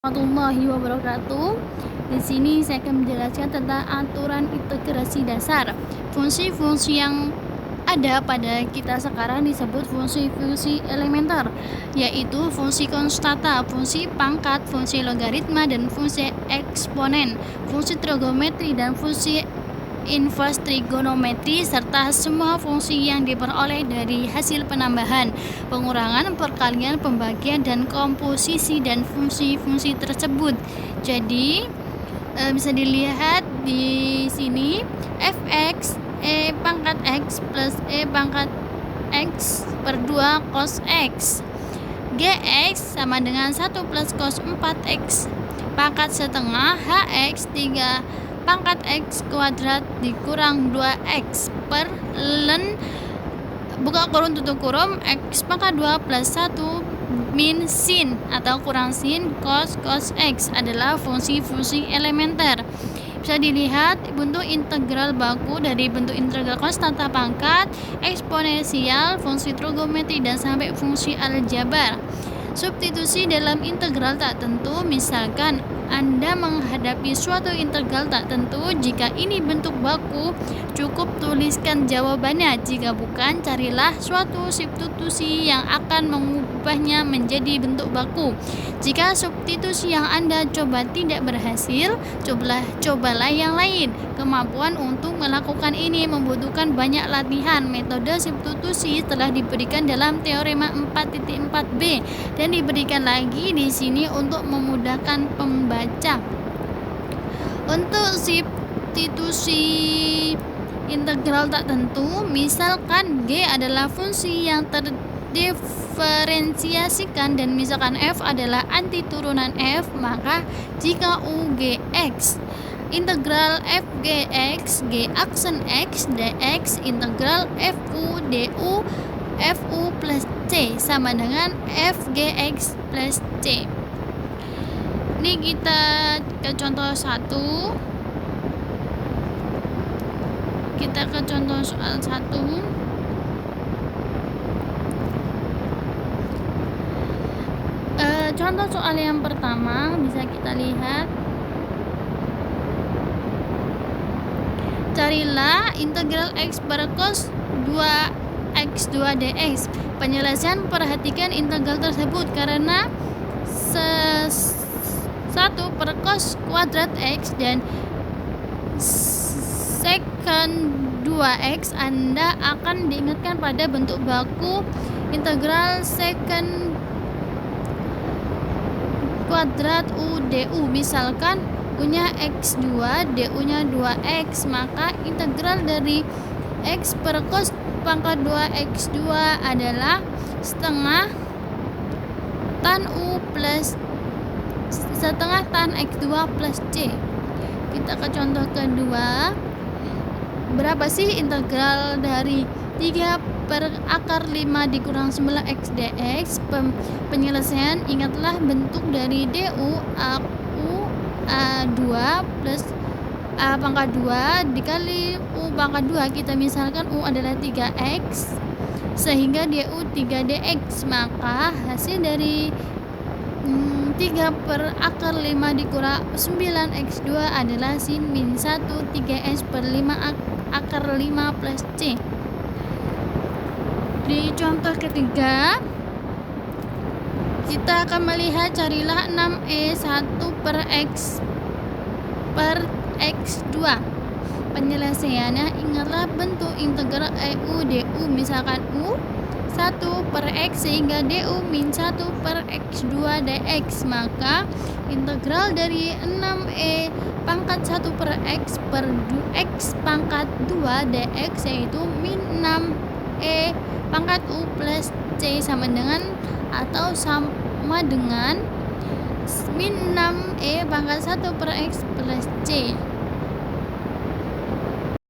Warahmatullahi wabarakatuh. Di sini saya akan menjelaskan tentang aturan integrasi dasar. Fungsi-fungsi yang ada pada kita sekarang disebut fungsi-fungsi elementer, yaitu fungsi konstanta, fungsi pangkat, fungsi logaritma, dan fungsi eksponen, fungsi trigonometri dan fungsi inverse trigonometri, serta semua fungsi yang diperoleh dari hasil penambahan, pengurangan, perkalian, pembagian, dan komposisi dan fungsi-fungsi tersebut. Jadi bisa dilihat di sini fx e pangkat x plus e pangkat x per 2 cos x, gx sama dengan 1 plus cos 4x pangkat setengah, hx 3 pangkat x kuadrat dikurang 2x per ln buka kurung tutup kurung x pangkat 2 plus 1 min sin atau kurang sin cos x adalah fungsi-fungsi elementer. Bisa dilihat bentuk integral baku dari bentuk integral konstanta pangkat, eksponensial, fungsi trigonometri, dan sampai fungsi aljabar. Substitusi dalam integral tak tentu, misalkan Anda menghadapi suatu integral tak tentu. Jika ini bentuk baku, cukup tuliskan jawabannya. Jika bukan, carilah suatu substitusi yang akan mengubahnya menjadi bentuk baku. Jika substitusi yang Anda coba tidak berhasil, cobalah yang lain. Kemampuan untuk melakukan ini membutuhkan banyak latihan. Metode substitusi telah diberikan dalam teorema 4.4b dan diberikan lagi di sini untuk memudahkan pembaca. Untuk substitusi integral tak tentu, misalkan G adalah fungsi yang terdiferensiasikan dan misalkan F adalah antiturunan F, maka jika UGX integral FGX G aksen X dx integral FU du FU plus C sama dengan FGX plus C. Ini kita ke contoh 1. Kita ke contoh soal 1. Contoh soal yang pertama bisa kita lihat. Carilah integral x per cos 2x2 dx. Penyelesaian, perhatikan integral tersebut karena 1 per cos kuadrat x dan secant 2x, Anda akan diingatkan pada bentuk baku integral secant kuadrat u du. Misalkan u-nya x2, du-nya 2x, maka integral dari x per cos pangkat 2x2 adalah setengah tan u plus setengah tan x2 plus c. Kita ke contoh kedua. Berapa sih integral dari 3 per akar 5 dikurang 9x dx? Penyelesaian, ingatlah bentuk dari du a2 plus a pangkat 2 dikali u pangkat 2. Kita misalkan u adalah 3x sehingga du 3 dx, maka hasil dari 3 per akar 5 dikurang 9x2 adalah sin min 1 3s per 5 akar 5 plus c. Di contoh ketiga, kita akan melihat carilah 6e 1 per x per x2. Penyelesaiannya, ingatlah bentuk integral eu du, misalkan u 1 per x sehingga du min 1 per x2 dx, maka integral dari 6e pangkat 1 per x per x pangkat 2 dx yaitu min 6e pangkat u plus c sama dengan atau sama dengan min 6e pangkat 1 per x plus c.